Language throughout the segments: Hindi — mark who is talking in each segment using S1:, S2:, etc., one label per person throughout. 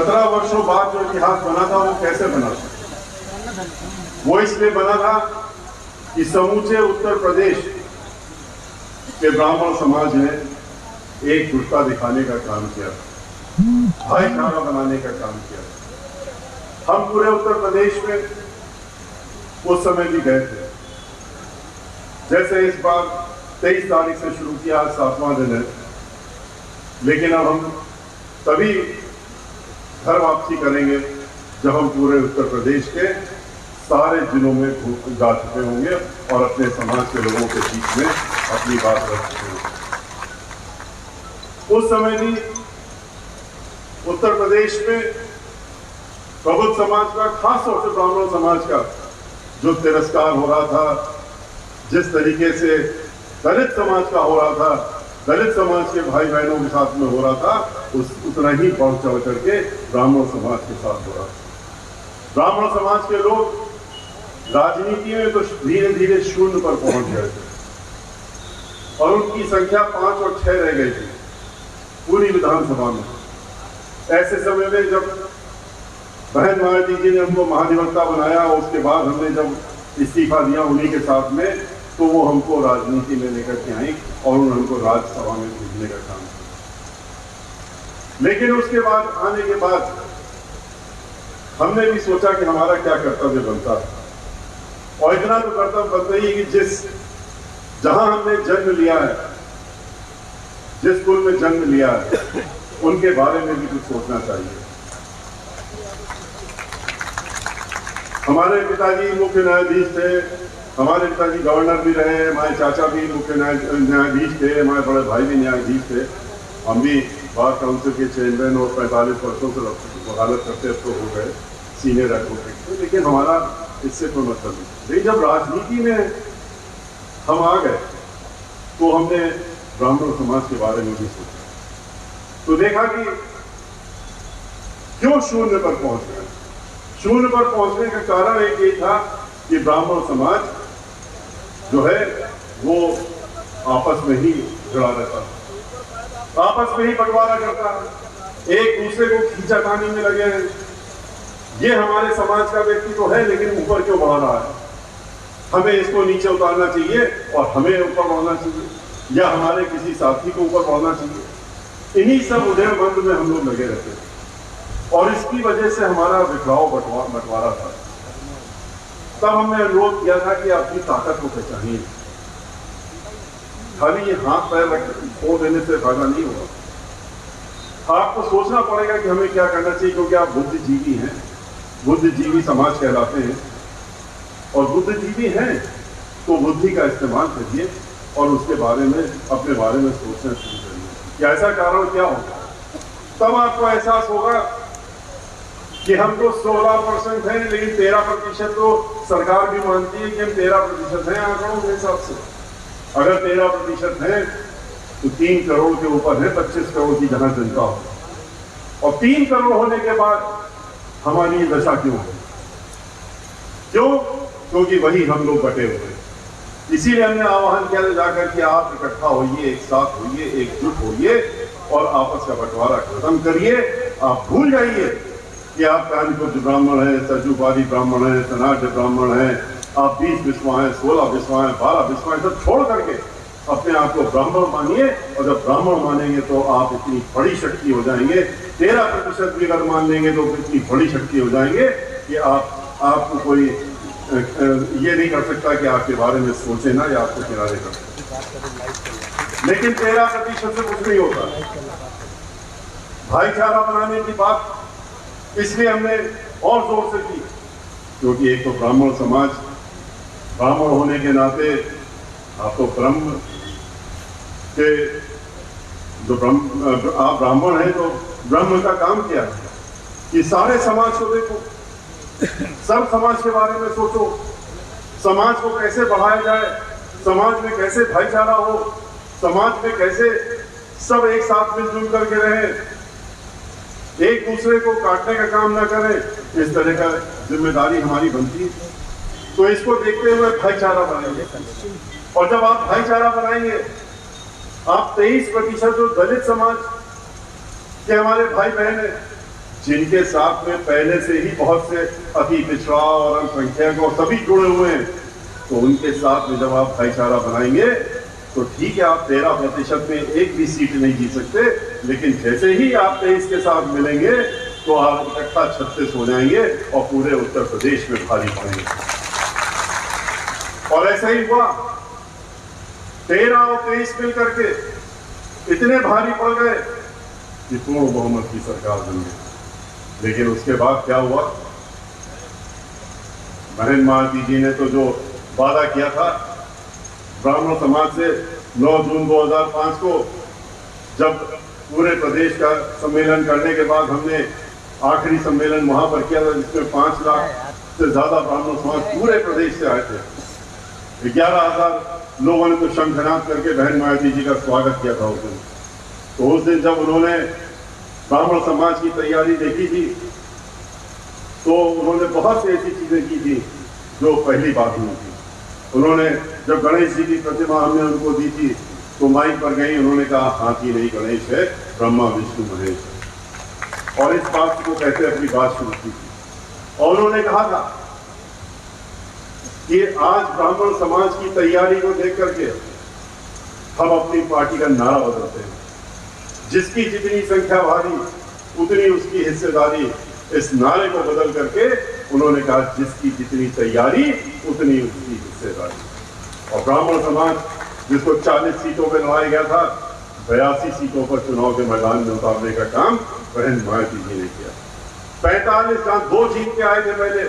S1: 17 वर्षों बाद जो इतिहास बना था वो कैसे बना था? वो इसलिए बना था कि समूचे उत्तर प्रदेश के ब्राह्मण समाज ने एकजुटता दिखाने का काम किया, भाईचारा बनाने का काम किया। हम पूरे उत्तर प्रदेश में उस समय भी गए थे। जैसे इस बार 23 तारीख से शुरू किया, आज 7वां दिन है, लेकिन अब हम तभी घर वापसी करेंगे जब हम पूरे उत्तर प्रदेश के सारे जिलों में जा चुके होंगे और अपने समाज के लोगों के बीच में अपनी बात रख चुके होंगे। उस समय भी उत्तर प्रदेश में प्रबुद्ध समाज का, खास तौर से ब्राह्मण समाज का जो तिरस्कार हो रहा था, जिस तरीके से दलित समाज का हो रहा था, दलित समाज के भाई बहनों के साथ में हो रहा था, उतना ही बढ़ चढ़ करके ब्राह्मण समाज के साथ हो रहा था। ब्राह्मण समाज के लोग राजनीति में तो धीरे धीरे शून्य पर पहुंच गए थे और उनकी संख्या 5 और 6 रह गई थी पूरी विधानसभा में। ऐसे समय में जब बहन मायावती जी ने हमको महाधिवक्ता बनाया, उसके बाद हमने जब इस्तीफा दिया उन्हीं के साथ में, तो वो हमको राजनीति में लेकर के आई और उन्होंने हमको राज्यसभा में भेजने का काम किया। लेकिन उसके बाद आने के बाद हमने भी सोचा कि हमारा क्या कर्तव्य बनता है, और इतना तो कर्तव्य बनता ही है कि जहां हमने जन्म लिया है, जिस कुल में जन्म लिया है, उनके बारे में भी कुछ सोचना चाहिए। हमारे पिताजी मुख्य न्यायाधीश थे, हमारे पिताजी गवर्नर भी रहे, हमारे चाचा भी मुख्य न्यायाधीश थे, हमारे बड़े भाई भी न्यायाधीश थे, हम भी बार काउंसिल के चेयरमैन और 45 वर्षों से वकालत करते अब तो हो गए सीनियर एडवोकेट। लेकिन हमारा इससे कोई मतलब नहीं। लेकिन जब राजनीति में हम आ गए तो हमने ब्राह्मण समाज के बारे में भी सोचा, तो देखा कि क्यों शून्य पर पहुंच गए। शून्य पर पहुंचने का कारण एक यही था कि ब्राह्मण समाज जो है वो आपस में ही जुड़ा रहता है, आपस में ही बंटवारा करता है, एक दूसरे को खींचातानी में लगे हैं। ये हमारे समाज का व्यक्ति तो है, लेकिन ऊपर क्यों बढ़ा रहा है, हमें इसको नीचे उतारना चाहिए और हमें ऊपर बढ़ना चाहिए, या हमारे किसी साथी को ऊपर बढ़ना चाहिए। इन्हीं सब उधेड़बंद में हम लोग लगे रहते थे और इसकी वजह से हमारा बिखराव बंटवारा था। तब हमने अनुरोध किया था कि अपनी ताकत को पहचानिए, खाली ये हाथ पैर छोड़ देने से फायदा नहीं होगा। आपको सोचना पड़ेगा कि हमें क्या करना चाहिए, क्योंकि आप बुद्धिजीवी हैं, बुद्धिजीवी समाज कहलाते हैं, और बुद्धिजीवी हैं तो बुद्धि का इस्तेमाल करिए और उसके बारे में, अपने बारे में सोचना शुरू करिए कि ऐसा कारण क्या होगा। तब आपको एहसास होगा कि हम तो 16% हैं, लेकिन 13% तो सरकार भी मानती है कि हम 13% हैं आंकड़ों के हिसाब से। अगर 13% है तो 3 करोड़ के ऊपर है 25 करोड़ की जहां जनता हो, और 3 करोड़ होने के बाद हमारी ये दशा क्यों है? क्यों? क्योंकि वही हम लोग बटे हुए। इसीलिए हमने आह्वान किया जाकर कि आप इकट्ठा होइए, एक साथ होइए, एकजुट होइए और आपस का बंटवारा खत्म करिए। आप भूल जाइए कि आप कानपुर ब्राह्मण हैं, सजुबारी ब्राह्मण हैं, सनाट ब्राह्मण हैं, आप 20 बिस्वा हैं, 16 बिस्वा हैं, 12 बिस्वा हैं, सब छोड़ करके अपने आप को ब्राह्मण मानिए। और जब ब्राह्मण मानेंगे तो आप इतनी बड़ी शक्ति हो जाएंगे, 13% भी अगर मान लेंगे तो इतनी बड़ी शक्ति हो जाएंगे कि आपको कोई ये नहीं कर सकता कि आपके बारे में सोचे ना, या आपको किनारे कर सकते। लेकिन 13% से कुछ नहीं होता। भाईचारा बनाने की बात इसलिए हमने और जोर से की, क्योंकि एक तो ब्राह्मण समाज, ब्राह्मण होने के नाते आप तो ब्रह्म के जो आप ब्राह्मण हैं तो ब्रह्म का काम क्या है कि सारे समाज को देखो, सब समाज के बारे में सोचो, समाज को कैसे बढ़ाया जाए, समाज में कैसे भाईचारा हो, समाज में कैसे सब एक साथ मिलजुल करके रहे, एक दूसरे को काटने का काम ना करें, इस तरह का जिम्मेदारी हमारी बनती है। तो इसको देखते हुए भाईचारा बनाएंगे, और जब आप भाईचारा बनाएंगे, आप 23% जो दलित समाज के हमारे भाई बहन हैं, जिनके साथ में पहले से ही बहुत से अति पिछड़ा और अल्पसंख्यक और सभी जुड़े हुए हैं, तो उनके साथ में जब आप भाईचारा बनाएंगे तो ठीक है, आप 13% में एक भी सीट नहीं जीत सकते, लेकिन जैसे ही आप 23 के साथ मिलेंगे तो आप इकट्ठा 36 हो जाएंगे और पूरे उत्तर प्रदेश में भारी पड़ेंगे। और ऐसा ही हुआ, 13 और 23 मिलकर के इतने भारी पड़ गए कि पूर्ण बहुमत की सरकार बन गई। लेकिन उसके बाद क्या हुआ, बहन मायावती जी ने तो जो वादा किया था ब्राह्मण समाज से 9 जून 2005 को, जब पूरे प्रदेश का सम्मेलन करने के बाद हमने आखिरी सम्मेलन वहां पर किया था, जिसमें 5 लाख से ज्यादा ब्राह्मण समाज पूरे प्रदेश से आए थे। 11,000 लोगों ने तो शंखनाद करके बहन मायावती जी का स्वागत किया था उस दिन। तो उस दिन जब उन्होंने ब्राह्मण समाज की तैयारी देखी थी तो उन्होंने बहुत सी ऐसी चीजें की थी जो पहली बात नहीं थी। उन्होंने जब गणेश जी की प्रतिमा हमने उनको दी थी तो माइक पर गई, उन्होंने कहा हाथी नहीं गणेश है, ब्रह्मा विष्णु महेश है। और इस बात को कहते अपनी बात शुरू की थी। और उन्होंने कहा था कि आज ब्राह्मण समाज की तैयारी को देख करके हम अपनी पार्टी का नारा बदलते हैं, जिसकी जितनी संख्या भारी उतनी उसकी हिस्सेदारी। इस नारे को बदल करके उन्होंने कहा जिसकी जितनी तैयारी उतनी उसकी हिस्सेदारी। और ब्राह्मण समाज जिसको 40 सीटों पर लड़ाया गया था, 82 सीटों पर चुनाव के मैदान में उतारने का काम बहन मायावती जी ने किया। 45 जहां 2 जीत के आए थे पहले,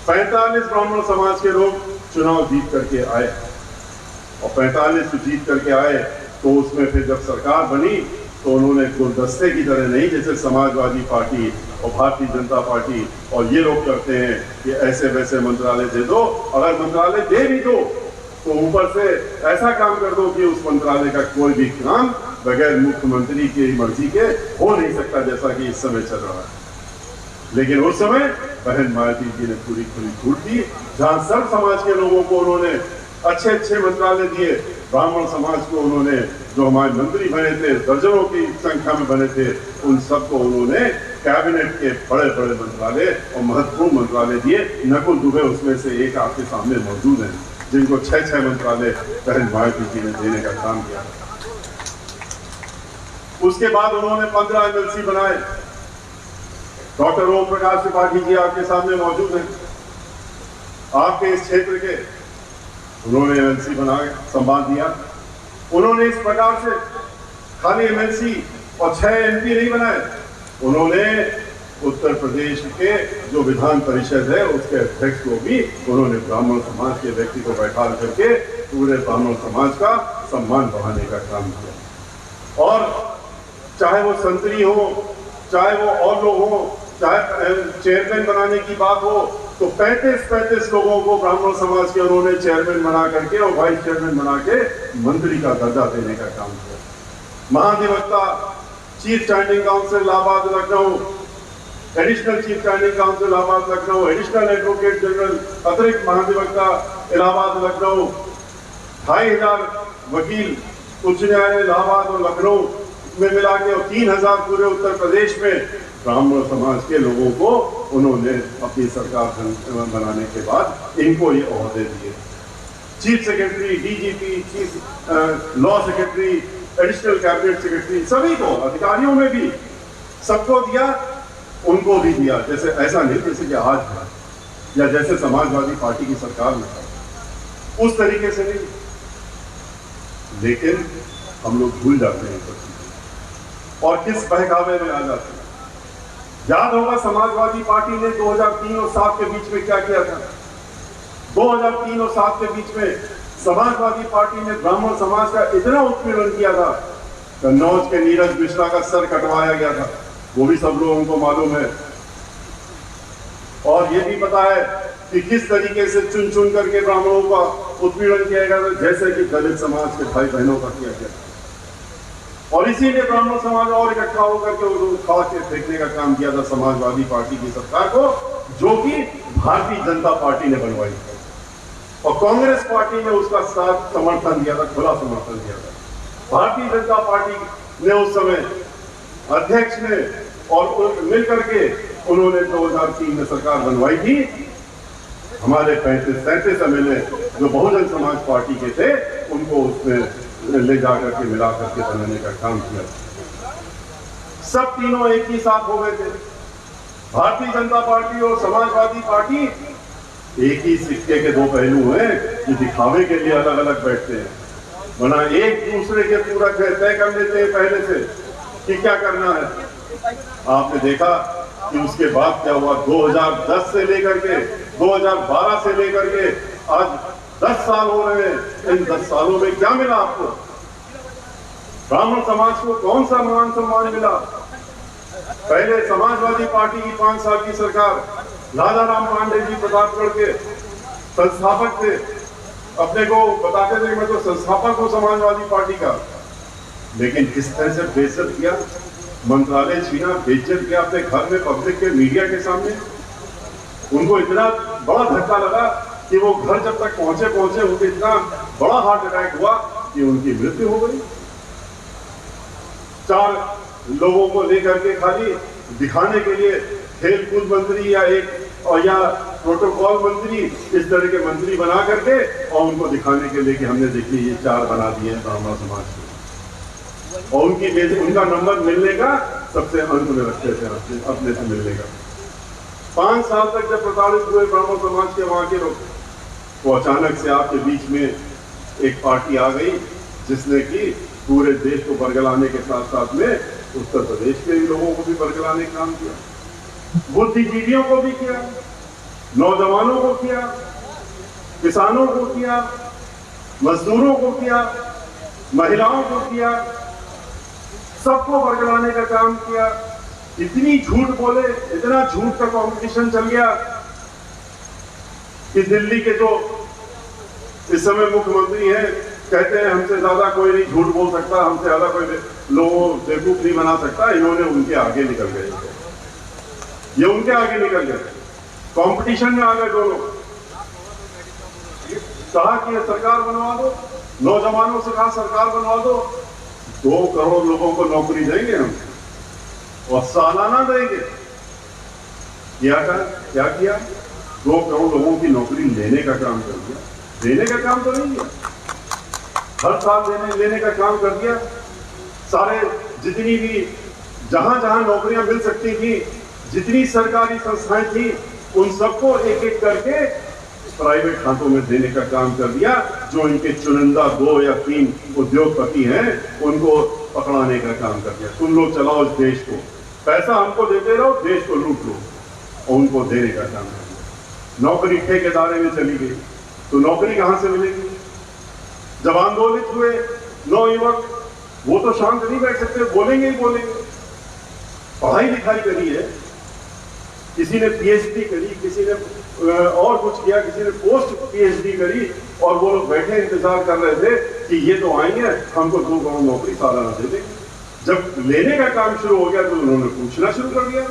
S1: 45 ब्राह्मण समाज के लोग चुनाव जीत करके आए और 45 जीत करके आए। तो उसमें फिर जब सरकार बनी तो उन्होंने गुलदस्ते की तरह नहीं, जैसे समाजवादी पार्टी और भारतीय जनता पार्टी और ये लोग करते हैं कि ऐसे वैसे मंत्रालय दे दो, अगर मंत्रालय दे भी दो तो ऊपर से ऐसा काम कर दो कि उस मंत्रालय का कोई भी काम बगैर मुख्यमंत्री की मर्जी के हो नहीं सकता, जैसा कि इस समय चल रहा है। लेकिन उस समय बहन मायावती जी ने पूरी खुली छूट दी, जहां सर्व समाज के लोगों को उन्होंने अच्छे अच्छे मंत्रालय दिए। ब्राह्मण समाज को उन्होंने, जो हमारे मंत्री बने थे, दर्जनों की संख्या में बने थे, उन सबको उन्होंने कैबिनेट के बड़े बड़े मंत्रालय और महत्वपूर्ण मंत्रालय दिए। नकुल दुबे उसमें से एक आपके सामने मौजूद हैं, जिनको 6 मंत्रालय बहन मायावती जी ने देने का काम किया। उसके बाद उन्होंने 15 MLC बनाए। डॉक्टर ओम प्रकाश त्रिपाठी जी आपके सामने मौजूद हैं, आपके इस क्षेत्र के, उन्होंने MLC बना संभाल दिया। उन्होंने इस प्रकार से खाली MLC और 6 MP नहीं बनाए, उन्होंने उत्तर प्रदेश के जो विधान परिषद है उसके अध्यक्ष को भी उन्होंने ब्राह्मण समाज के व्यक्ति को बैठा करके पूरे ब्राह्मण समाज का सम्मान बढ़ाने का काम किया। और चाहे वो संतरी हो, चाहे वो और लोग हो, चाहे चेयरमैन बनाने की बात हो, तो 35 लोगों को ब्राह्मण समाज के उन्होंने चेयरमैन बना करके और वाइस चेयरमैन बना के मंत्री का दर्जा देने का काम किया। महाधिवक्ता, chief standing council Allahabad Lucknow, additional chief standing council Allahabad Lucknow, additional advocate general, अतिरिक्त महाधिवक्ता इलाहाबाद लखनऊ, 2500 वकील उच्च न्यायालय इलाहाबाद और लखनऊ में मिला के, और 3000 पूरे उत्तर प्रदेश में ब्राह्मण समाज के लोगों को उन्होंने अपनी सरकार बनाने के बाद इनको ये ओहदे दिए। Chief secretary, DGP, chief law secretary, additional cabinet secretary, सभी को, अधिकारियों में भी सबको दिया, उनको भी दिया। जैसे ऐसा नहीं जैसे कि आज है या जैसे समाजवादी पार्टी की सरकार में था, उस तरीके से नहीं। लेकिन हम लोग भूल जाते हैं और किस बहकावे में आ जाते हैं। याद होगा समाजवादी पार्टी ने 2003 और 7 के बीच में क्या किया था। 2003 और 7 के बीच में समाजवादी पार्टी ने ब्राह्मण समाज का इतना उत्पीड़न किया था, कन्नौज के नीरज मिश्रा का सर कटवाया गया था, वो भी सब लोगों को मालूम है। और ये भी पता है कि किस तरीके से चुन चुन करके ब्राह्मणों का उत्पीड़न किया गया था, जैसे कि दलित समाज के भाई बहनों का किया गया। और इसीलिए ब्राह्मण समाज और इकट्ठा होकर के उठा के फेंकने का काम किया था समाजवादी पार्टी की सरकार को, जो कि भारतीय जनता पार्टी ने बनवाई थी। और कांग्रेस पार्टी ने उसका साथ समर्थन दिया था, खुला समर्थन दिया था। भारतीय जनता पार्टी ने उस समय, अध्यक्ष ने और मिल करके उन्होंने 2003 में सरकार बनवाई थी। हमारे 35-37 एमएलए जो बहुजन समाज पार्टी के थे उनको उसमें ले जाकर के मिला करके बनाने का काम किया। सब तीनों एक ही साथ हो गए थे। भारतीय जनता पार्टी और समाजवादी पार्टी एक ही सिक्के के दो पहलू हैं जो दिखावे के लिए अलग अलग बैठते हैं, वरना एक दूसरे के पूरा तय कर लेते हैं पहले से कि क्या करना है। आपने देखा कि उसके बाद क्या हुआ, 2010 से लेकर के 2012 से लेकर के आज 10 साल हो रहे हैं। इन 10 सालों में क्या मिला आपको? ब्राह्मण समाज को कौन सा मान सम्मान मिला? पहले समाजवादी पार्टी की 5 साल की सरकार, राजाराम पांडे जी प्रतापगढ़ के संस्थापक थे, अपने को बताते थे मैं तो संस्थापक हूं समाजवादी पार्टी का, लेकिन किस तरह से बेइज्जत किया, मंत्रालय छीना, बेइज्जत किया अपने घर में, पब्लिक के, मीडिया के सामने। उनको इतना बड़ा धक्का लगा कि वो घर जब तक पहुंचे उनको इतना बड़ा हार्ट अटैक हुआ कि उनकी मृत्यु हो गई। 4 लोगों को लेकर के खाली दिखाने के लिए खेल कूद मंत्री या प्रोटोकॉल मंत्री, इस तरह के मंत्री बना करके और उनको दिखाने के लिए कि हमने देखिए ये 4 बना दिए ब्राह्मण समाज को, और उनका नंबर मिलने का सबसे अंत में रखते थे, अपने से मिलने का। 5 साल तक जब प्रताड़ित हुए ब्राह्मण समाज के वहां के लोग, तो अचानक से आपके बीच में एक पार्टी आ गई जिसने कि पूरे देश को बरगलाने के साथ साथ में उत्तर प्रदेश के लोगों को भी बरगलाने का काम किया, बुद्धिजीवियों को भी किया, नौजवानों को किया, किसानों को किया, मजदूरों को किया, महिलाओं को किया, सबको बरगलाने का काम किया। इतनी झूठ बोले, इतना झूठ का कंपटीशन चल गया कि दिल्ली के जो इस समय मुख्यमंत्री हैं कहते हैं हमसे ज्यादा कोई नहीं झूठ बोल सकता, हमसे ज्यादा कोई लोगों बेवकूफ नहीं बना सकता। इन्होंने उनके आगे निकल गए, ये उनके आगे निकल गए, कंपटीशन में आ गए दोनों। कहा कि सरकार बनवा दो, नौजवानों से कहा सरकार बनवा दो, 2 करोड़ लोगों को नौकरी देंगे हम और सालाना देंगे। क्या किया? 2 करोड़ लोगों की नौकरी लेने का काम कर दिया। देने का काम तो नहीं किया, हर साल लेने का काम कर दिया। सारे जितनी भी जहां नौकरियां मिल सकती थी, जितनी सरकारी संस्थाएं थी, उन सबको एक एक करके प्राइवेट खातों में देने का काम कर दिया। जो इनके चुनिंदा 2 या 3 उद्योगपति हैं उनको पकड़ाने का काम कर दिया। तुम लोग चलाओ इस देश को, पैसा हमको देते रहो, देश को लूट लो, और उनको देने का काम कर दिया। नौकरी ठेकेदारी में चली गई, तो नौकरी कहां से मिलेगी? जब आंदोलित हुए नौयुवक, वो तो शांत नहीं बैठ सकते, बोलेंगे ही बोलेंगे। पढ़ाई लिखाई करी है, किसी ने पीएचडी करी, किसी ने और कुछ किया, किसी ने पोस्ट पीएचडी करी, और वो लोग बैठे इंतजार कर रहे थे कि ये तो आएंगे हमको 2 करोड़ नौकरी सालाना दे देंगे। जब लेने का काम शुरू हो गया तो उन्होंने पूछना शुरू कर दिया।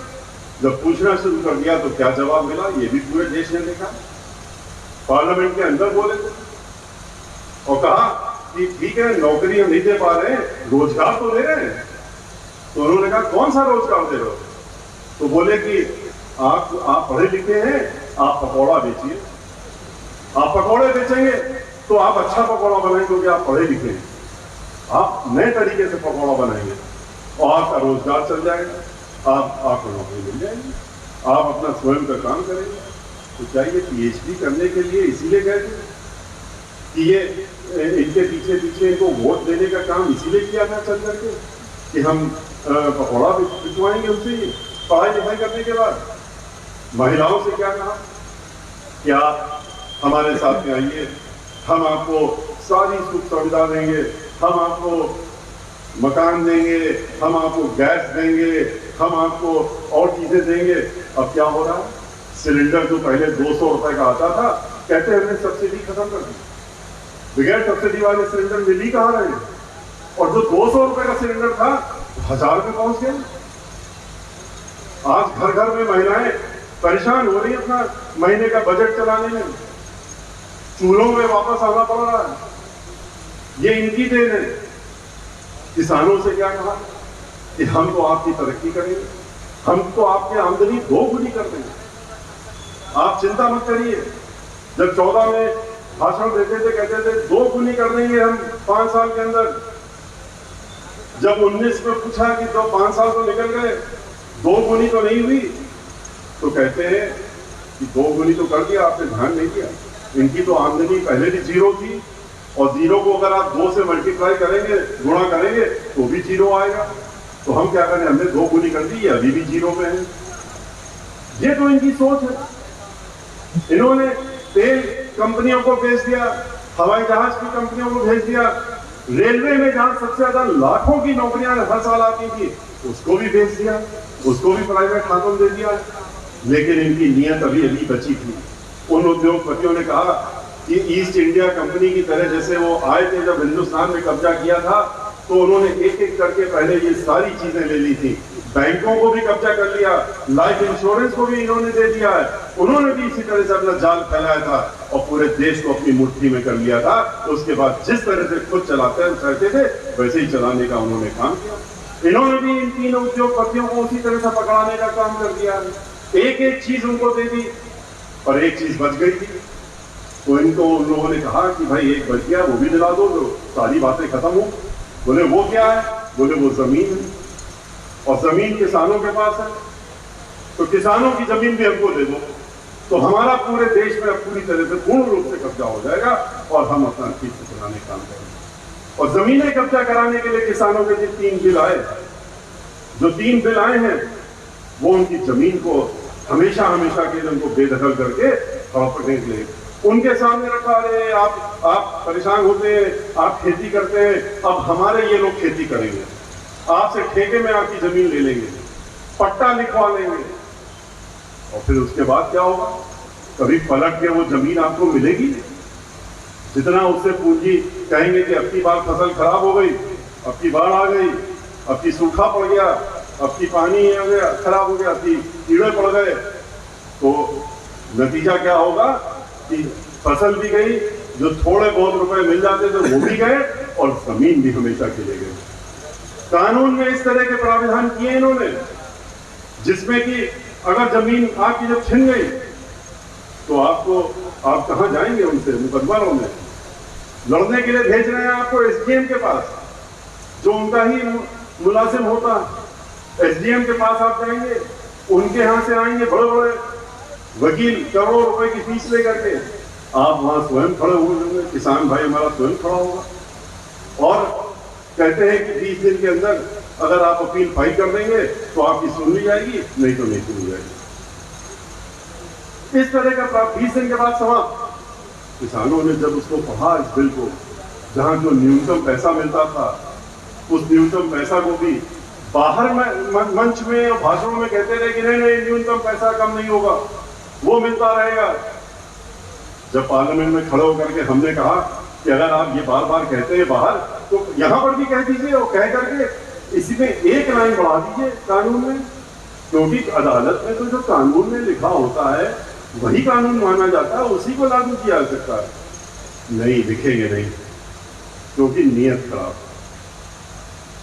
S1: जब पूछना शुरू कर दिया तो क्या जवाब मिला, ये भी पूरे देश ने देखा। पार्लियामेंट के अंदर बोले और कहा कि ठीक है नौकरी हम नहीं दे पा रहे हैं, रोजगार तो दे रहे हैं। तो उन्होंने कहा कौन सा रोजगार दे रहे हो? तो बोले कि आप पढ़े लिखे हैं, आप पकौड़ा बेचिए। आप पकौड़े बेचेंगे तो आप अच्छा पकौड़ा बनाएंगे क्योंकि आप पढ़े लिखे हैं। आप नए तरीके से पकौड़ा बनाएंगे और आपका रोजगार चल जाएगा, आपको नौकरी मिल जाएगी, आप अपना स्वयं का काम करेंगे। तो क्या ये पीएचडी करने के लिए इसीलिए गए थे कि ये इनके पीछे इनको वोट देने का काम इसीलिए किया था चल करके कि हम पकौड़ा बिचवाएंगे उनसे पढ़ाई लिखाई करने के बाद? महिलाओं से क्या कहा कि आप हमारे साथ में आइए, हम आपको सारी सुख सुविधा देंगे, हम आपको मकान देंगे, हम आपको गैस देंगे, हम आपको और चीजें देंगे। अब क्या हो रहा है? सिलेंडर जो पहले 200 रुपए का आता था, कहते हैं हमने सब्सिडी खत्म कर दी, बगैर सब्सिडी वाले सिलेंडर मिल ही कहाँ रहे हैं। और जो 200 रुपए का सिलेंडर था 1000 रुपए पहुंच गया। आज घर घर में महिलाएं परेशान हो रही है अपना महीने का बजट चलाने में, चूल्हों में वापस आना पड़ रहा है। ये इनकी देन है। किसानों से क्या कहा कि हम तो आपकी तरक्की करेंगे, हम तो आपकी आमदनी 2 गुनी कर देंगे, आप चिंता मत करिए। जब 14 में भाषण देते थे कहते थे 2 गुनी कर देंगे हम 5 साल के अंदर। जब 19 में पूछा कि तो 5 साल तो निकल गए, 2 गुनी तो नहीं हुई, तो कहते हैं कि 2 गुनी तो कर दिया, आपने ध्यान नहीं दिया। इनकी तो आमदनी पहले भी 0 थी, और 0 को अगर आप 2 से मल्टीप्लाई करेंगे, गुणा करेंगे, तो भी 0 आएगा। तो हम क्या करें, हमने 2 गुनी कर दी है, अभी भी 0 में है। ये तो इनकी सोच है। इन्होंने तेल कंपनियों को बेच दिया, हवाई जहाज की कंपनियों को भेज दिया, रेलवे में जहां सबसे ज्यादा लाखों की नौकरियां हर साल आती थी उसको भी बेच दिया, उसको भी प्राइवेट हाथों में दे दिया। लेकिन इनकी नीयत अभी अभी बची थी। उन उद्योगपतियों ने कहा कि ईस्ट इंडिया कंपनी की तरह जैसे वो आए थे जब हिंदुस्तान में कब्जा किया था, तो उन्होंने एक एक करके पहले ये सारी चीजें ले ली थी। बैंकों को भी कब्जा कर लिया, लाइफ इंश्योरेंस को भी इन्होंने दे दिया है। उन्होंने भी इसी तरह से अपना जाल फैलाया था और पूरे देश को अपनी मुट्ठी में कर लिया था। उसके बाद जिस तरह से खुद चलाते थे वैसे ही चलाने का उन्होंने काम किया। इन्होंने भी इन तीनों उद्योगपतियों को उसी तरह से पकड़ाने का काम कर दिया। एक एक चीज उनको दे दी और एक चीज बच गई थी। तो इनको उन लोगों ने कहा कि भाई एक बच गया, वो भी दिला दो, तो सारी बातें खत्म हो। बोले वो क्या है? बोले वो जमीन है, और जमीन किसानों के पास है, तो किसानों की जमीन भी हमको दे दो, तो हमारा पूरे देश में पूरी तरह से पूर्ण रूप से कब्जा हो जाएगा और हम अपना ठीक से चलाने का काम करेंगे। और जमीनें कब्जा कराने के लिए किसानों के जो 3 बिल आए, जो 3 बिल आए हैं, वो उनकी जमीन को हमेशा हमेशा के लिए उनको बेदखल करके प्रॉपर्टी के लिए उनके सामने रखा। रहे आप परेशान होते हैं, आप खेती करते हैं, अब हमारे ये लोग खेती करेंगे, आपसे ठेके में आपकी जमीन ले लेंगे, पट्टा लिखवा लेंगे, और फिर उसके बाद क्या होगा? कभी पलट के वो जमीन आपको मिलेगी? जितना उससे पूंजी कहेंगे कि अब की बार फसल खराब हो गई, अब की बाढ़ आ गई, अब की सूखा पड़ गया, अब की पानी आ गया खराब हो गया, अब की कीड़े पड़ गए, तो नतीजा क्या होगा कि फसल भी गई, जो थोड़े बहुत रुपए मिल जाते थे वो भी गए, और जमीन भी हमेशा के लिए गई। कानून में इस तरह के प्रावधान किए इन्होंने, जिसमें कि अगर जमीन आपकी जब छिन गई तो आप कहां जाएंगे? उनसे मुकदमा लड़ने के लिए भेज रहे हैं आपको एसडीएम के पास, जो उनका ही मुलाजिम होता है। एसडीएम के पास आप जाएंगे, उनके यहां से आएंगे बड़े बड़े वकील, करोड़ों रुपए की फीस लेकर के, आप वहां स्वयं खड़े होंगे, किसान भाई हमारा स्वयं खड़ा होगा, और कहते हैं कि 20 दिन के अंदर अगर आप अपील फाइल कर देंगे तो आपकी सुन ली जाएगी, नहीं तो नहीं सुनी जाएगी। इस तरह का 20 दिन के बाद समाप्त। किसानों ने जब उसको पढ़ा, इस बिल को, जहां जो न्यूनतम पैसा मिलता था, उस न्यूनतम पैसा को भी बाहर मंच में और भाषणों में कहते रहे कि नहीं न्यूनतम पैसा कम नहीं होगा, वो मिलता रहेगा। जब पार्लियामेंट में खड़े होकर के हमने कहा कि अगर आप ये बार बार कहते हैं बाहर, तो यहां पर भी कह दीजिए, और कह करके इसी में एक लाइन बढ़ा दीजिए कानून में, क्योंकि अदालत में तो जो कानून में लिखा होता है वही कानून माना जाता है, उसी को लागू किया जा सकता है। नहीं, लिखेंगे नहीं, क्योंकि नीयत खराब,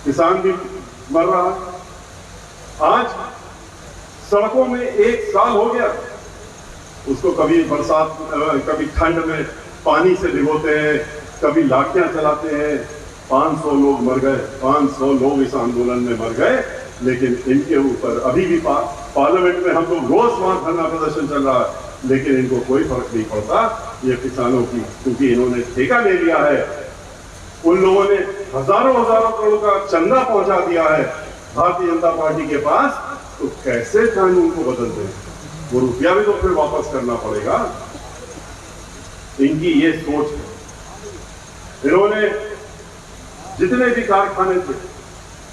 S1: किसान भी मर रहा। आज सड़कों में 1 साल हो गया, उसको कभी बरसात, कभी ठंड में पानी से भिगोते हैं, कभी लाठियां चलाते हैं। 500 लोग मर गए, 500 लोग इस आंदोलन में मर गए, लेकिन इनके ऊपर अभी भी पार्लियामेंट में हम लोग रोज वहां धरना प्रदर्शन चल रहा है, लेकिन इनको कोई फर्क नहीं पड़ता। ये किसानों की, क्योंकि इन्होंने ठेका ले लिया है, उन लोगों ने हजारों करोड़ का चंदा पहुंचा दिया है भारतीय जनता पार्टी के पास, तो कैसे कानून को बदल दें? वो रुपया भी तो फिर वापस करना पड़ेगा। इनकी ये सोच है। इन्होंने जितने भी कारखाने थे,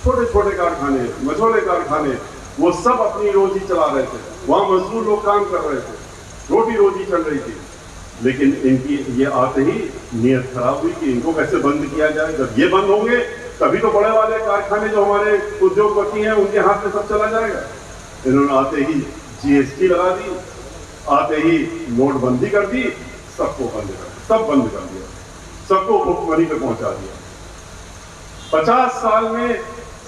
S1: छोटे छोटे कारखाने, मझोले कारखाने, वो सब अपनी रोजी चला रहे थे, वहां मजदूर लोग काम कर रहे थे, रोटी रोजी चल रही थी। लेकिन इनकी ये आते ही नीयत खराब हुई कि इनको कैसे बंद किया जाए। जब ये बंद होंगे तभी तो बड़े वाले कारखाने जो हमारे उद्योगपति हैं उनके हाथ में सब चला जाएगा। इन्होंने आते ही जीएसटी लगा दी, आते ही नोटबंदी कर दी, सबको बंद कर दिया, सब बंद कर दिया, सबको भुखमरी पे पहुंचा दिया। 50 साल में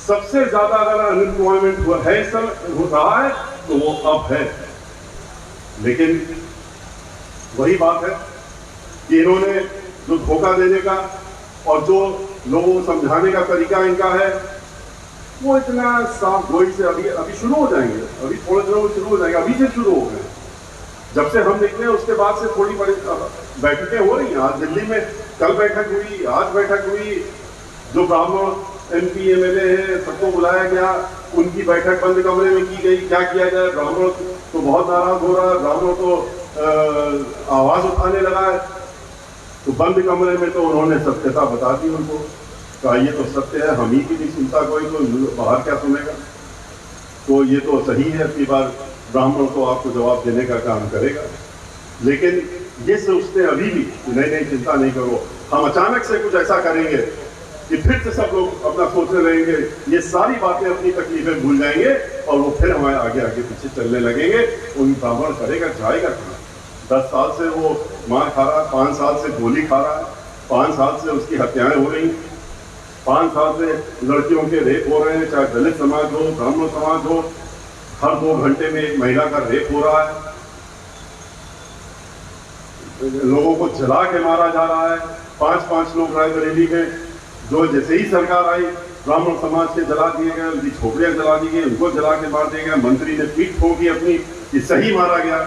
S1: सबसे ज्यादा अगर अनएम्प्लॉयमेंट हुआ है इस समय हो रहा है तो वो अब है। लेकिन वही बात है कि इन्होंने जो धोखा देने का और जो लोगों को समझाने का तरीका इनका है वो इतना साफ गोई से अभी शुरू हो जाएंगे, अभी थोड़े दिनों में शुरू हो जाएंगे, अभी से शुरू हो गए। जब से हम निकले उसके बाद से थोड़ी बड़ी बैठकें हो रही हैं। आज दिल्ली में कल बैठक हुई, आज बैठक हुई, जो ब्राह्मण एमपी एमएलए हैं सबको बुलाया गया, उनकी बैठक बंद कमरे में की गई। क्या किया जाए, ब्राह्मण तो बहुत नाराज हो रहा है, ब्राह्मण तो आवाज उठाने लगा है। तो बंद कमरे में तो उन्होंने सत्यता बता दी उनको, कहा ये तो सत्य है, हम ही की नहीं सुनता कोई, तो बाहर क्या सुनेगा। तो ये तो सही है, अगली बार ब्राह्मण तो आपको जवाब देने का काम करेगा। लेकिन ये सोचते अभी भी नहीं नहीं चिंता नहीं करो, हम अचानक से कुछ ऐसा करेंगे कि फिर से सब लोग अपना सोचने लगेंगे, ये सारी बातें अपनी तकलीफें भूल जाएंगे और वो फिर हमारे आगे आगे पीछे चलने लगेंगे। उन ब्राह्मण करेगा जाएगा कहाँ? 10 साल से वो मार खा रहा है, 5 साल से गोली खा रहा है, 5 साल से उसकी हत्याएं हो रही, 5 साल से लड़कियों के रेप हो रहे हैं, चाहे दलित समाज हो, ब्राह्मण समाज हो, हर 2 घंटे में एक महिला का रेप हो रहा है, लोगों को जला के मारा जा रहा है। 5-5 लोग रायबरेली में जो जैसे ही सरकार आई ब्राह्मण समाज के जला दिए गए, उनकी झोपड़ियां जला दी गई, उनको जला के मार दिया गया। मंत्री ने पीठ ठोकी अपनी कि सही मारा गया।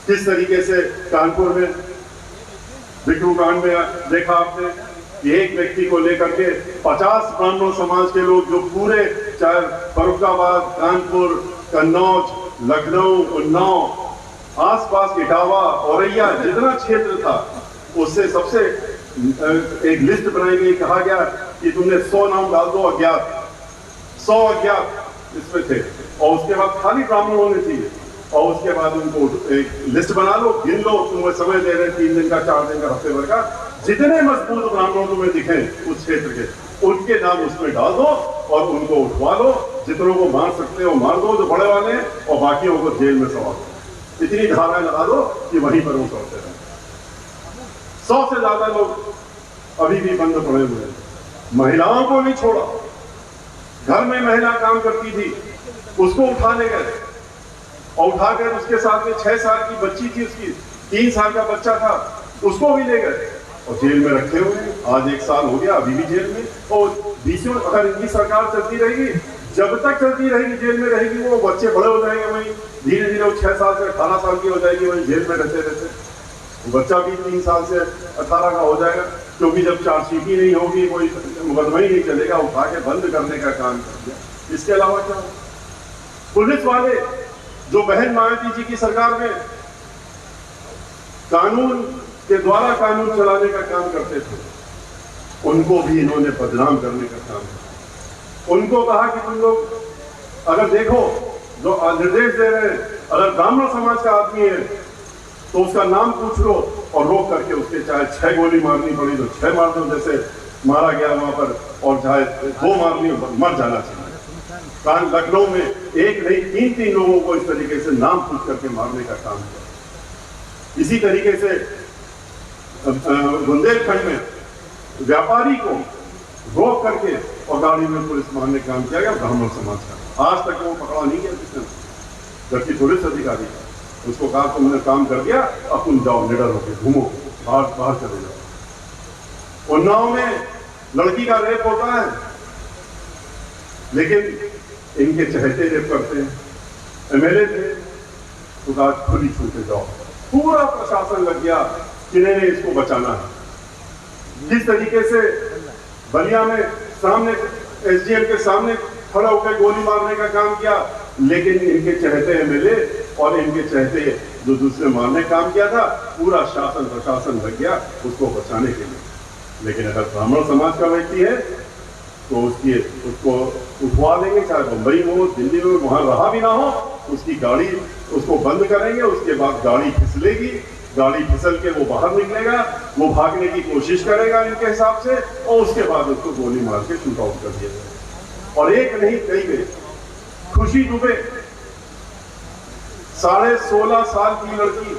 S1: किस तरीके से कानपुर में बिट्टू कांड में देखा आपने कि एक व्यक्ति को लेकर के 50 ब्राह्मण समाज के लोग, जो पूरे चाहे फर्रुखाबाद, कानपुर, कन्नौज, लखनऊ, उन्नाव, आसपास इटावा, औरैया जितना क्षेत्र था उससे सबसे एक लिस्ट बनाई गई, कहा गया कि तुमने 100 नाम डाल दो अज्ञात, 100 अज्ञात इसमें थे, और उसके बाद खाली ब्राह्मण होने चाहिए, और उसके बाद उनको एक लिस्ट बना लो, गिन लो, तुम्हें समय दे रहे 3 दिन का, 4 दिन का, हफ्ते भर का, जितने मजबूत ब्राह्मण तुम्हें दिखे उस क्षेत्र के, उनके नाम उसमें डाल दो और उनको उठवा लो। जितनों को मार सकते हो मार दो जो बड़े वाले हैं, और बाकियों को जेल में सवार दो। इतनी धाराएं लगा दो कि वहीं पर वो करते रहे। 100 से ज्यादा लोग अभी भी बंद पड़े हुए हैं। महिलाओं को नहीं छोड़ा, घर में महिला काम करती थी उसको उठा ले गए, और उठाकर उसके साथ में 6 साल की बच्ची थी, उसकी 3 साल का बच्चा था, उसको भी ले गए और जेल में रखे हुए हैं। आज 1 साल हो गया, अभी भी जेल में। और बीच में अगर इनकी सरकार चलती रहेगी, जब तक चलती रहेगी जेल में रहेगी, वो बच्चे बड़े हो जाएंगे, वहीं धीरे धीरे वो 6 साल से 18 साल की हो जाएगी, वहीं जेल में रहते रहते वो बच्चा भी 3 साल से 18 का हो जाएगा, क्योंकि जब चार्जशीट ही नहीं होगी, कोई मुकदमा ही नहीं चलेगा, उठा के बंद करने का काम कर दिया। इसके अलावा क्या, पुलिस वाले जो बहन मायावती जी की सरकार में कानून के द्वारा कानून चलाने का काम करते थे, उनको भी इन्होंने बदनाम करने का काम किया। उनको कहा कि तुम लोग अगर देखो जो निर्देश दे रहे हैं, अगर ब्राह्मण समाज का आदमी है तो उसका नाम पूछ लो, और रोक करके उसके चाहे 6 गोली मारनी पड़ी तो 6 मार दो, जैसे मारा गया वहां पर, और चाहे 2 मारनी मर जाना चाहिए। लखनऊ में एक नहीं 3-3 लोगों को इस तरीके से नाम पूछ करके मारने का काम किया। इसी तरीके से बुंदेलखंड में व्यापारी को रोक करके और गाड़ी में पुलिस मारने का काम किया गया ब्राह्मण समाज का। आज तक वो पकड़ा नहीं गया किसने, जबकि पुलिस अधिकारी उसको कहा तुमने काम कर दिया, अब तुम जाओ निडर होके घूमो, बाहर चले जाओ। उन्नाव में लड़की का रेप होता है, लेकिन इनके चहेते रेप करते हैं। एमएलए थे तो कहा खुली छूटे जाओ, पूरा प्रशासन लग गया कि नहीं इसको बचाना है। जिस तरीके से बलिया में सामने एसडीएम के सामने खड़ा होकर गोली मारने का काम किया, लेकिन इनके चहेते एमएलए और इनके चहेते जो दूसरे मारने का काम किया था, पूरा शासन प्रशासन लग गया उसको बचाने के लिए। लेकिन अगर ब्राह्मण समाज का व्यक्ति है तो उसको उठवा देंगे, चाहे मुंबई हो, दिल्ली में, वहां रहा भी ना हो, उसकी गाड़ी उसको बंद करेंगे, उसके बाद गाड़ी फिसलेगी, गाड़ी फिसल के वो बाहर निकलेगा, वो भागने की कोशिश करेगा इनके हिसाब से, और उसके बाद उसको गोली मार के शूट आउट कर दिया जाएगा। और एक नहीं कई गए, खुशी दुबे 16.5 साल की लड़की,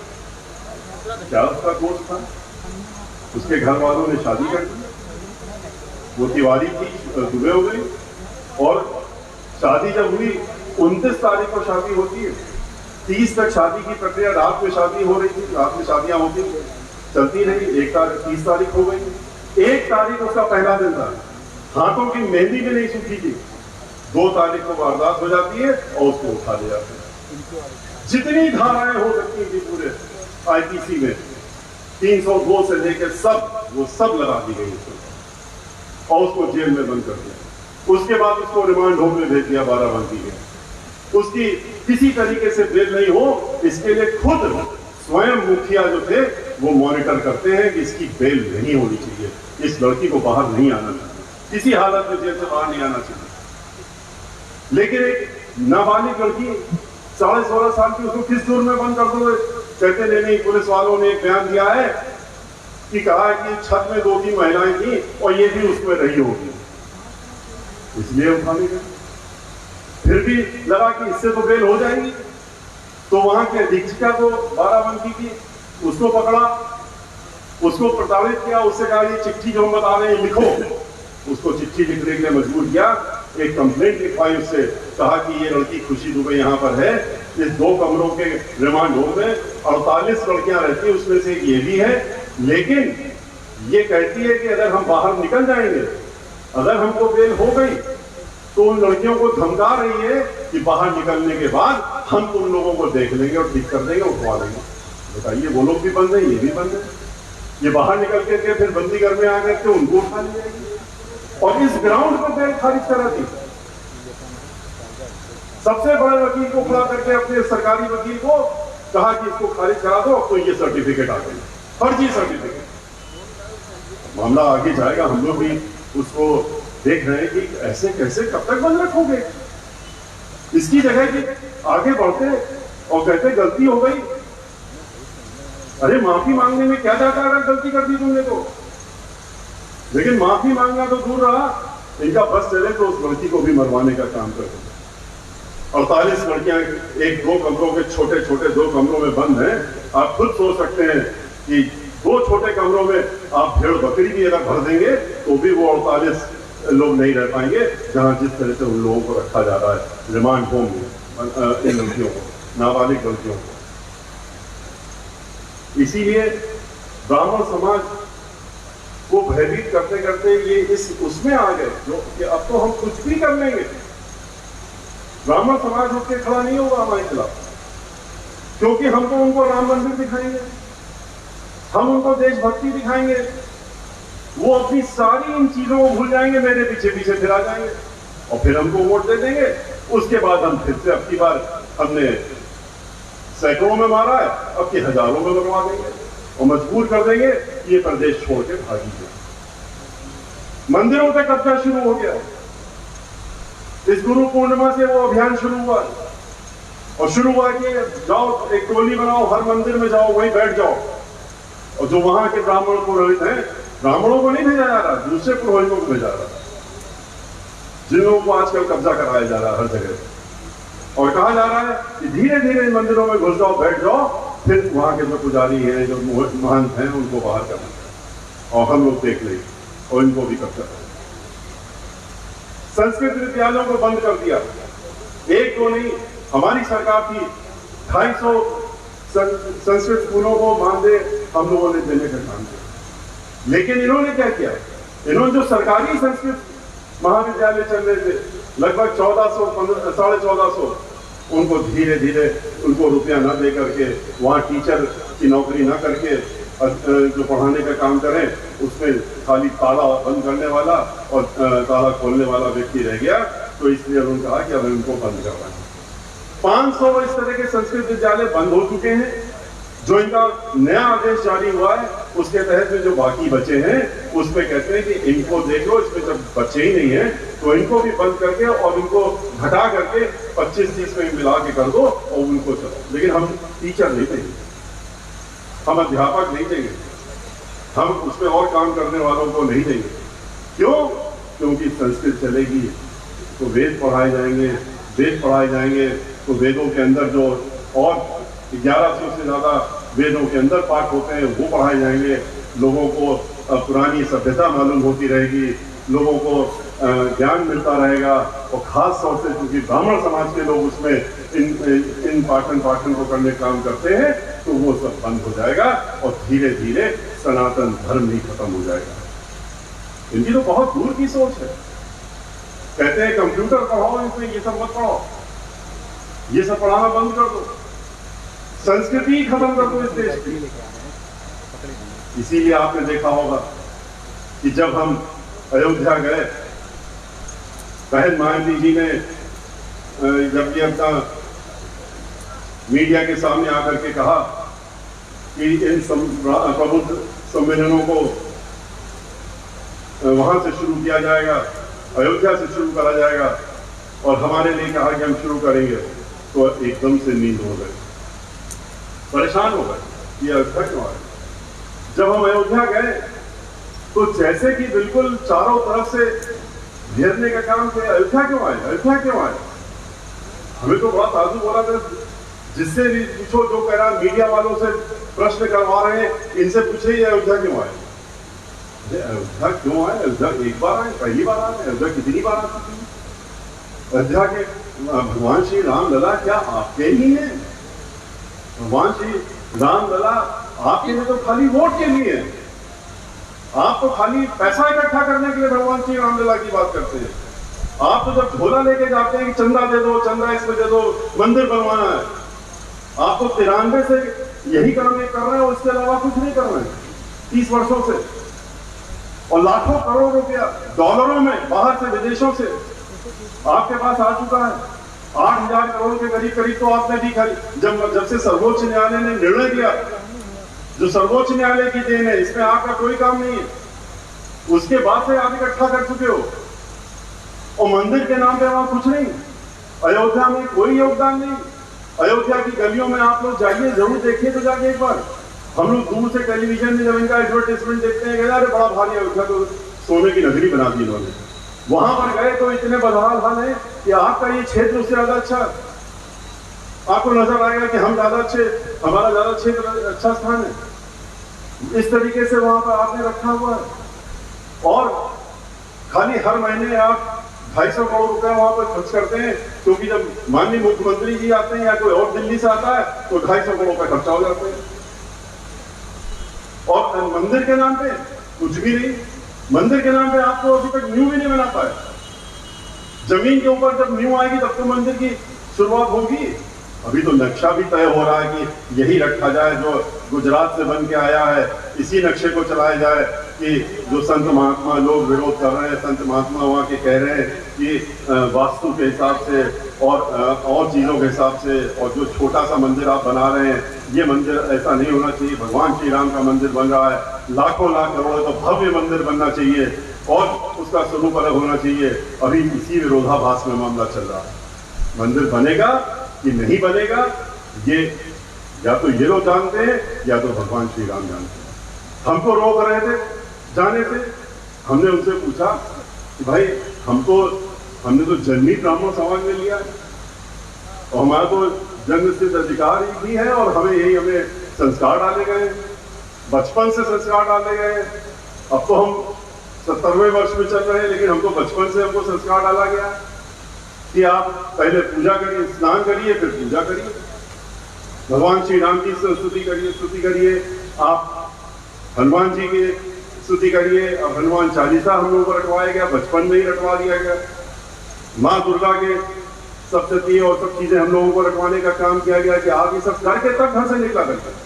S1: क्या उसका कोर्स था, उसके घर वालों ने शादी कर दी, वो तिवारी थी, दुबे हो गई, और शादी जब हुई 29 तारीख को शादी होती है, 30 तक शादी की प्रक्रिया, रात में शादी हो रही थी, रात में शादियां होती चलती रही। 1 तारीख 30 तारीख हो गई, 1 तारीख उसका पहला दिन था, हाथों की मेहंदी भी नहीं सूखी थी। 2 तारीख को वारदात हो जाती है और उसको उठा ले जाते हैं। जितनी धाराएं हो सकती थी पूरे आईपीसी में 302 से लेकर वो सब लगा दी गई उसको और उसको जेल में बंद कर दिया। उसके बाद उसको रिमांड होम में भेज दिया बाराबंकी में। उसकी किसी तरीके से बेल नहीं हो, इसके लिए खुद स्वयं मुखिया जो थे वो मॉनिटर करते हैं कि इसकी बेल नहीं होनी चाहिए, इस लड़की को बाहर नहीं आना चाहिए, किसी हालत में जेल से बाहर नहीं आना चाहिए। लेकिन एक नाबालिग लड़की 16.5 साल की, उसको किस दूर में बंद कर दो? कहते नहीं, पुलिस वालों ने एक बयान दिया है कि कहा है कि छत में 2-3 महिलाएं थी और ये भी उसमें रही होगी, इसलिए उठाने गए। फिर भी लगा कि इससे तो बेल हो जाएगी, तो वहां के अधीक्षिका को बाराबंकी की उसको पकड़ा, उसको प्रताड़ित किया, उससे कहा ये चिट्ठी जो हम बता रहे हैं लिखो। उसको चिट्ठी लिखने के लिए मजबूर किया, एक कंप्लेंट लिखवाई, उससे कहा कि ये लड़की खुशी दुबे यहाँ पर है, इस 2 कमरों के रिमांड होम में 48 लड़कियां रहती हैं, उसमें से ये भी है, लेकिन ये कहती है कि अगर हम बाहर निकल जाएंगे, अगर हमको बेल हो गई तो उन लड़कियों को धमका रही है कि बाहर निकलने के बाद हम उन लोगों को देख लेंगे और ठीक कर देंगे, उठवा लेंगे। बताइए, वो लोग भी बंद है, ये भी बंद है। ये बाहर निकल के फिर बंदी घर में आ गए थे, उनको उठा ली जाएगी और इस ग्राउंड पर बेल खारिज करा दी। सबसे बड़े वकील को खड़ा करके अपने सरकारी वकील को कहा कि इसको खारिज करा दो, तो ये सर्टिफिकेट आ गई, फर्जी सर्टिफिकेट। मामला आगे जाएगा, हम लोग भी उसको देख रहे हैं कि ऐसे कैसे कब तक बंद रखोगे। इसकी जगह कि आगे बढ़ते और कहते गलती हो गई, अरे माफी मांगने में क्या जाता है, अगर गलती कर दी तुमने तो। लेकिन माफी मांगना तो दूर रहा, इनका बस चले तो उस लड़की को भी मरवाने का काम करते। 48 लड़कियां 1-2 कमरों के छोटे 2 कमरों में बंद हैं। आप खुद सोच सकते हैं कि 2 छोटे कमरों में आप भेड़ बकरी भी अगर भर देंगे तो भी वो 48 लोग नहीं रह पाएंगे, जहां जिस तरह से उन लोगों को रखा जा रहा है रिमांड होम में, इन लड़कियों को, नाबालिग लड़कियों को। इसीलिए ब्राह्मण समाज को भयभीत करते करते ये उसमें आ गए जो कि अब तो हम कुछ भी कर लेंगे। ब्राह्मण समाज उठ के खड़ा नहीं होगा हमारे खिलाफ, क्योंकि हम तो उनको राम मंदिर दिखाएंगे, हम उनको देशभक्ति दिखाएंगे, वो अपनी सारी इन चीजों को भूल जाएंगे, मेरे पीछे पीछे फिर आ जाएंगे और फिर हमको वोट दे देंगे। उसके बाद हम फिर से, अब की बार हमने सैकड़ों में मारा है, अब की हजारों में लगवा देंगे और मजबूर कर देंगे ये प्रदेश छोड़ के भागी जाए। मंदिरों पे कब्जा शुरू हो गया। इस गुरु पूर्णिमा से वो अभियान शुरू हुआ और शुरू हुआ कि जाओ एक टोली बनाओ, हर मंदिर में जाओ, वहीं बैठ जाओ और जो वहां के ब्राह्मण पुरोहित हैं, ब्राह्मणों को नहीं भेजा जा रहा, दूसरे पुरोहितों को भेजा जा रहा, जिन लोगों को आजकल कब्जा कराया जा रहा है हर जगह। और कहा जा रहा है कि धीरे धीरे इन मंदिरों में घुस जाओ, बैठ जाओ, फिर वहां के जो पुजारी हैं, जो महंत हैं, उनको बाहर करना और हम लोग देख लेंगे और इनको भी कब्जा करें। संस्कृत विद्यालयों को बंद कर दिया, 1-2 नहीं, हमारी सरकार थी 250 संस्कृत स्कूलों को मानदेय हम लोगों ने देने का काम किया। लेकिन इन्होंने क्या किया, इन्होंने जो सरकारी संस्कृत महाविद्यालय चल रहे थे लगभग 1400-1450, उनको धीरे धीरे उनको रुपया न दे करके, वहाँ टीचर की नौकरी न करके जो पढ़ाने का काम करें, उसमें खाली ताला बंद करने वाला और ताला खोलने वाला व्यक्ति रह गया। तो इसलिए उन्होंने कहा कि अब इनको बंद करना है। 500 इस तरह के संस्कृत विद्यालय बंद हो चुके हैं। जो इनका नया आदेश जारी हुआ है उसके तहत में जो बाकी बचे हैं उसमें कहते हैं कि इनको देख लो, इसमें जब बच्चे ही नहीं है तो इनको भी बंद करके और इनको घटा करके 25-30 में मिला के कर दो और उनको चलो। लेकिन हम टीचर नहीं देंगे, हम अध्यापक नहीं देंगे, हम उसमें और काम करने वालों को नहीं देंगे। क्यों? क्योंकि संस्कृत चलेगी तो वेद पढ़ाए जाएंगे, वेद पढ़ाए जाएंगे तो वेदों के अंदर जो और 1100 से ज्यादा वेदों के अंदर पाठ होते हैं वो पढ़ाए जाएंगे। लोगों को पुरानी सभ्यता मालूम होती रहेगी, लोगों को ज्ञान मिलता रहेगा। और खास तौर से क्योंकि ब्राह्मण समाज के लोग उसमें इन पाठन को करने का काम करते हैं, तो वो सब बंद हो जाएगा और धीरे धीरे सनातन धर्म ही खत्म हो जाएगा। इनकी तो बहुत दूर की सोच है। कहते हैं कंप्यूटर पढ़ाओ, इसमें ये सब मत पढ़ाओ, ये सब पढ़ाना बंद कर दो, संस्कृति खत्म कर दो इस देश की। इसीलिए आपने देखा होगा कि जब हम अयोध्या गए, बहन मायावती जी ने जब ये अपना मीडिया के सामने आकर के कहा कि इन प्रबुद्ध सम्मेलनों को वहां से शुरू किया जाएगा, अयोध्या से शुरू करा जाएगा, और हमारे लिए कहा कि हम शुरू करेंगे, तो एकदम से नींद हो गए, परेशान हो गए ये अयोध्या क्यों आए। जब हम अयोध्या गए तो जैसे कि बिल्कुल चारों तरफ से घेरने का काम किया, अयोध्या क्यों आए, अयोध्या क्यों आए। हमें तो बड़ा ताजुब हो रहा था, जिससे भी पूछो जो कह रहा, मीडिया वालों से प्रश्न करवा रहे हैं, इनसे पूछे ये अयोध्या क्यों आए। अयोध्या क्यों आए, अयोध्या एक बार आए, पहली बार आए, अयोध्या कितनी बार आ चुकी है। अयोध्या के भगवान श्री राम लला क्या आपके ही हैं? भगवान श्री राम लला आपके लिए तो खाली वोट के लिए है। आप तो खाली पैसा इकट्ठा करने के लिए भगवान श्री रामलला की बात करते हैं। आप तो जब झोला लेके जाते हैं कि चंदा दे दो, चंदा इसमें दे दो, मंदिर बनवाना है, आप तो 93 से यही काम कर रहे हैं और इसके अलावा कुछ नहीं कर रहे हैं 30 वर्षों से। और लाखों करोड़ रुपया डॉलरों में बाहर से, विदेशों से आपके पास आ चुका है। 8,000 करोड़ के करीब तो आपने दी खाली जब से सर्वोच्च न्यायालय ने निर्णय दिया, जो सर्वोच्च न्यायालय की देन है, इसमें आपका कोई काम नहीं है। उसके बाद से आप इकट्ठा कर चुके हो, और मंदिर के नाम पे वहां कुछ नहीं, अयोध्या में कोई योगदान नहीं। अयोध्या की गलियों में आप लोग जाइए, जरूर देखिए तो जाके एक बार। हम लोग दूर से टेलीविजन में जब इनका एडवर्टाइजमेंट देखते हैं, अरे बड़ा भारी अयोध्या तो सोने की नगरी बना दी इन्होंने। वहां पर गए तो इतने बदहाल हाल है कि आपका ये क्षेत्र उससे ज्यादा अच्छा, आपको नजर आएगा कि हम ज्यादा अच्छे, हमारा ज्यादा क्षेत्र अच्छा स्थान है। इस तरीके से वहां पर आपने रखा हुआ है। और खाली हर महीने आप 250 करोड़ रुपए वहां पर खर्च करते हैं, क्योंकि जब माननीय मुख्यमंत्री जी आते हैं या कोई और दिल्ली से आता है तो 250 करोड़ रुपए खर्चा हो जाते हैं। और मंदिर के नाम पे कुछ भी नहीं। मंदिर के नाम पे आपको अभी तक न्यू भी नहीं बना पाए। जमीन के ऊपर जब न्यू आएगी तब तो मंदिर की शुरुआत होगी। अभी तो नक्शा भी तय हो रहा है कि यही रखा जाए जो गुजरात से बन के आया है, इसी नक्शे को चलाया जाए। कि जो संत महात्मा लोग विरोध कर रहे हैं, संत महात्मा वहाँ के कह रहे हैं कि वास्तु के हिसाब से और चीज़ों के हिसाब से, और जो छोटा सा मंदिर आप बना रहे हैं, ये मंदिर ऐसा नहीं होना चाहिए। भगवान श्री राम का मंदिर बन रहा है, लाखों लाख करोड़ तो भव्य मंदिर बनना चाहिए और उसका स्वरूप अलग होना चाहिए। अभी इसी विरोधाभास में मामला चल रहा है। मंदिर बनेगा कि नहीं बनेगा, ये या तो ये लोग जानते हैं या तो भगवान श्री राम जानते हैं। हमको रोक रहे थे जाने से। हमने उनसे पूछा कि भाई हमने तो जन्मी ब्राह्मण समाज में लिया है और हमारा तो जन्म सिद्ध अधिकार ही है, और हमें संस्कार डाले गए, बचपन से संस्कार डाले गए। अब तो हम 70वें वर्ष में चल रहे हैं, लेकिन हमको बचपन से हमको संस्कार डाला गया कि आप पहले पूजा करिए, स्नान करिए, फिर पूजा करिए, भगवान श्री राम की स्तुति करिए, आप हनुमान जी की स्तुति करिए। अब हनुमान चालीसा हम लोगों को रटवाया गया, बचपन में ही रटवा दिया गया। माँ दुर्गा के सप्तती और सब चीजें हम लोगों को रटवाने का काम किया गया कि आप ये सब करके तब घर से निकला करते हैं।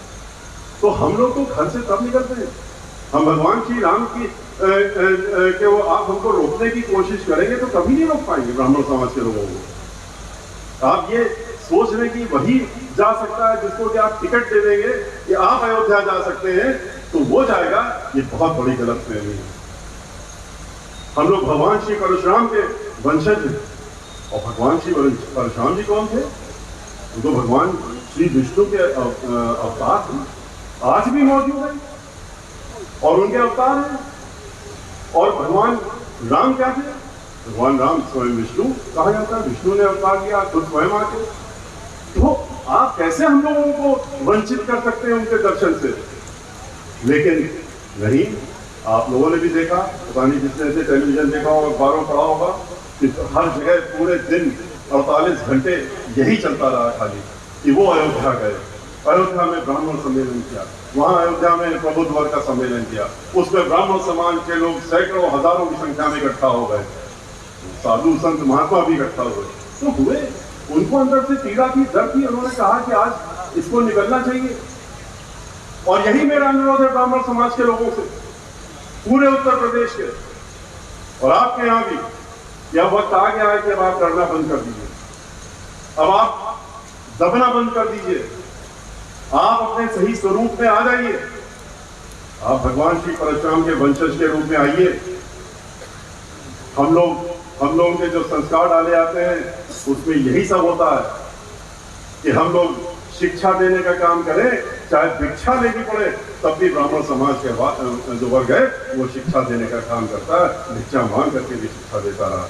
S1: तो हम लोग तो घर से तब निकलते हैं, हम भगवान श्री राम की के वो आप हमको रोकने की कोशिश करेंगे तो कभी नहीं रोक पाएंगे ब्राह्मण समाज के लोगों को। आप ये सोच रहे कि वही जा सकता है जिसको कि आप टिकट दे देंगे कि आप अयोध्या जा सकते हैं तो वो जाएगा, ये बहुत बड़ी गलतफहमी है। हम लोग भगवान श्री परशुराम के वंशज हैं, और भगवान श्री परशुराम जी कौन थे? वो तो भगवान श्री विष्णु के अवतार हैं, आज भी मौजूद है और उनके अवतार हैं। और भगवान राम क्या थे? भगवान राम स्वयं विष्णु कहा जाता है, विष्णु ने अवतार किया, खुद स्वयं आके। तो आप कैसे हम लोगों को वंचित कर सकते हैं उनके दर्शन से? लेकिन नहीं, आप लोगों ने भी देखा, पता नहीं जिसने से टेलीविजन देखा होगा, अखबारों पढ़ा होगा कि हर जगह पूरे दिन 48 घंटे यही चलता रहा खाली कि वो अयोध्या गए, अयोध्या में ब्राह्मण सम्मेलन किया, वहां अयोध्या में प्रबुद्ध वर्ग का सम्मेलन किया, उसमें ब्राह्मण समाज के लोग सैकड़ों हजारों की संख्या में इकट्ठा हो गए, साधु संत महात्मा भी इकट्ठा हुए, तो हुए, उनको अंदर से पीड़ा थी, दर्द थी, उन्होंने कहा कि आज इसको निकलना चाहिए। और यही मेरा अनुरोध है ब्राह्मण समाज के लोगों से, पूरे उत्तर प्रदेश के और आपके यहां भी, यह वक्त आ गया है कि अब आप डरना बंद कर दीजिए, अब आप दबना बंद कर दीजिए, आप अपने सही स्वरूप में आ जाइए, आप भगवान श्री परशुराम के वंशज के रूप में आइए। हम लोगों के जो संस्कार डाले आते हैं उसमें यही सब होता है कि हम लोग शिक्षा देने का काम करें, चाहे भिक्षा लेनी पड़े, तब भी ब्राह्मण समाज के जो वर्ग है वो शिक्षा देने का काम करता है, भिक्षा मांग करके भी शिक्षा देता रहा।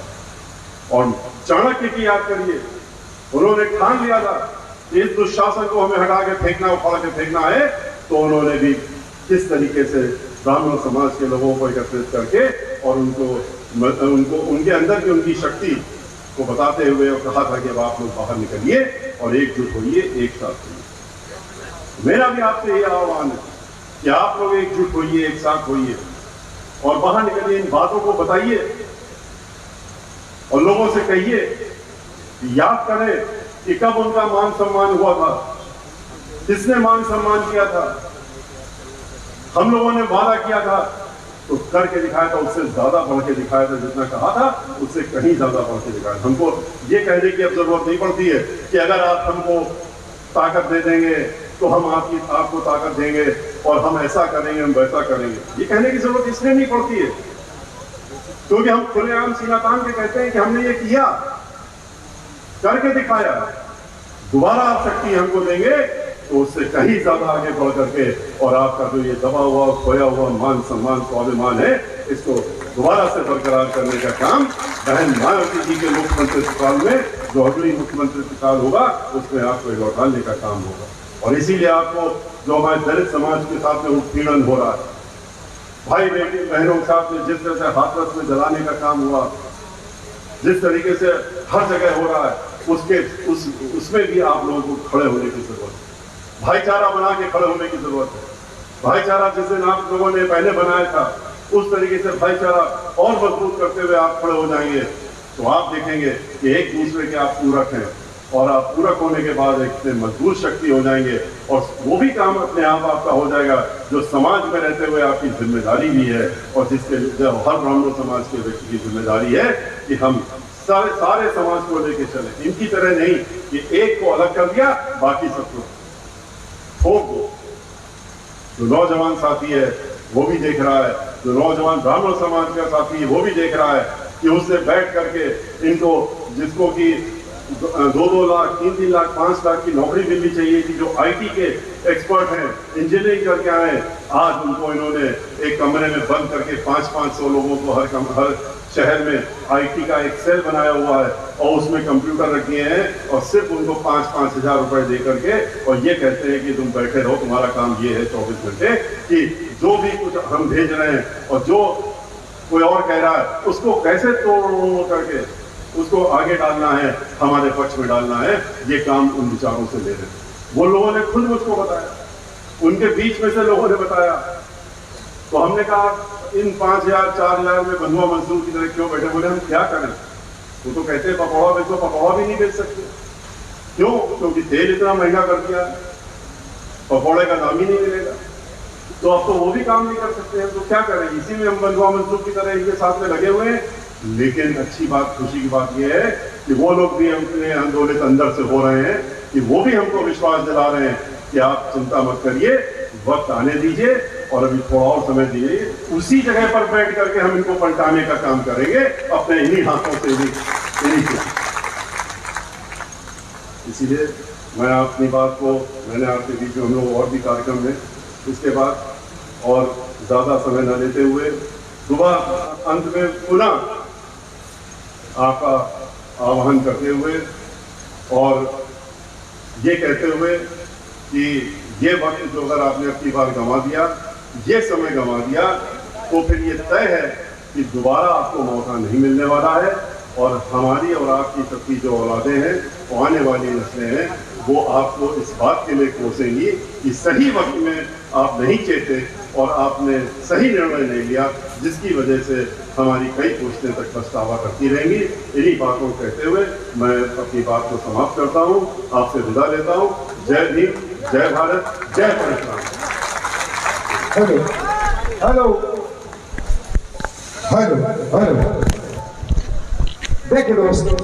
S1: और चाणक्य की याद करिए, उन्होंने ठान लिया था कि इस दुशासन को हमें हटा के फेंकना, उखाड़ के फेंकना है, तो उन्होंने भी किस तरीके से ब्राह्मण समाज के लोगों को एकत्रित करके और उनको उनके अंदर की उनकी शक्ति को बताते हुए और कहा था कि अब आप लोग बाहर निकलिए और एकजुट होइए, एक साथ होइए। मेरा भी आपसे ये आह्वान है कि आप लोग एकजुट होइए, एक साथ होइए और बाहर निकलिए, इन बातों को बताइए और लोगों से कहिए, याद करें कि कब उनका मान सम्मान हुआ था, किसने मान सम्मान किया था। हम लोगों ने वादा किया था तो करके दिखाया था, उससे ज्यादा बढ़ के दिखाया था, जितना कहा था उससे कहीं ज्यादा बढ़ के दिखाया। हमको ये कहने की अब जरूरत नहीं पड़ती है कि अगर आप हमको ताकत दे देंगे तो हम आपको ताकत देंगे और हम ऐसा करेंगे, हम वैसा करेंगे, ये कहने की जरूरत इसलिए नहीं पड़ती है क्योंकि हम खुलेआम सीना तान के कहते हैं कि हमने ये किया, करके दिखाया। दोबारा आप शक्ति हमको देंगे तो उससे कहीं ज्यादा आगे बढ़ करके और आपका जो ये दबा हुआ खोया हुआ मान सम्मान स्वाभिमान है, इसको दोबारा से बरकरार करने का काम बहन मायावती जी के मुख्यमंत्री काल में, जो अगली मुख्यमंत्री काल होगा, उसमें आपको लौटाने का काम होगा। और इसीलिए आपको जो हमारे दलित समाज के साथ में उत्पीड़न हो रहा है, भाई बेटी बहनों के साथ में जिस तरह से हाथरस में जलाने का काम हुआ, जिस तरीके से हर जगह हो रहा है, उसमें भी आप लोगों को खड़े होने की जरूरत है, भाईचारा बना के खड़े होने की जरूरत है। भाईचारा जिस दिन आप लोगों ने पहले बनाया था, उस तरीके से भाईचारा और मजबूत करते हुए आप खड़े हो जाएंगे तो आप देखेंगे कि एक दूसरे के आप पूरक हैं और आप पूरक होने के बाद एक मजबूत शक्ति हो जाएंगे और वो भी काम अपने आप आपका हो जाएगा जो समाज में रहते हुए आपकी जिम्मेदारी भी है और जिसके हर ब्राह्मण समाज के व्यक्ति की जिम्मेदारी है कि हम सारे समाज को लेके चले, इनकी तरह नहीं कि एक को अलग कर दिया बाकी सबको ठोक दो। जो नौजवान साथी है वो भी देख रहा है, जो नौजवान ब्राह्मण समाज का साथी है वो भी देख रहा है कि उससे बैठ करके इनको, जिसको कि 2-2 लाख 3-3 लाख 5 लाख की नौकरी मिलनी चाहिए थी, जो आईटी के एक्सपर्ट हैं, इंजीनियरिंग करके आए, आज उनको इन्होंने एक कमरे में बंद करके 500-500 लोगों को हर शहर में आईटी का एक सेल बनाया हुआ है और उसमें कंप्यूटर रख दिए हैं और सिर्फ उनको 5-5 हजार रुपए दे करके और ये कहते हैं कि तुम बैठे रहो, तुम्हारा काम ये है 24 घंटे कि जो भी कुछ हम भेज रहे हैं और जो कोई और कह रहा है उसको कैसे तोड़ करके उसको आगे डालना है, हमारे पक्ष में डालना है, ये काम उन विचारों से ले रहे हैं। वो लोगों ने खुद मुझको बताया, उनके बीच में से लोगों ने बताया, तो हमने कहा इन 5,000-4,000 में बंधुआ मजदूर की तरह क्यों बैठे? बोले हम क्या करें? वो तो कहते हैं पकौड़ा बेचो, पकौड़ा भी नहीं बेच सकते। क्यों? क्योंकि तेल इतना महंगा कर दिया, पकौड़े का दाम ही नहीं मिलेगा, तो अब तो वो भी काम नहीं कर सकते हैं, तो क्या करें? इसी में हम बंधुआ मजदूर की तरह इनके साथ में लगे हुए हैं। लेकिन अच्छी बात, खुशी की बात यह है कि वो लोग भी अपने आंदोलित अंदर से हो रहे हैं कि वो भी हमको विश्वास दिला रहे हैं कि आप चिंता मत करिए, वक्त आने दीजिए और अभी थोड़ा और समय दीजिए, उसी जगह पर बैठ करके हम इनको पलटाने का काम करेंगे अपने इन्हीं हाथों से इन्हीं। इसीलिए मैं अपनी बात को, मैंने आपके बीच में हम लोग और भी कार्यक्रम में इसके बाद और ज्यादा समय न लेते हुए सुबह अंत में पुनः आपका आह्वान करते हुए और ये कहते हुए कि ये वक्त जो अगर आपने अपनी बार गंवा दिया, ये समय गंवा दिया, तो फिर ये तय है कि दोबारा आपको मौका नहीं मिलने वाला है। और हमारी और आपकी सबकी जो औलादें हैं, वो आने वाली नस्लें हैं, वो आपको इस बात के लिए कोसेंगी कि सही वक्त में आप नहीं चेते और आपने सही निर्णय नहीं लिया, जिसकी वजह से हमारी कई पुश्तें तक पछतावा करती रहेंगी। इन्हीं बातों को कहते हुए मैं अपनी बात को समाप्त करता हूँ, आपसे विदा लेता हूँ। जय भीम, जय भारत, जय Parshuram.
S2: Hello hello hello hello देखिए दोस्तों,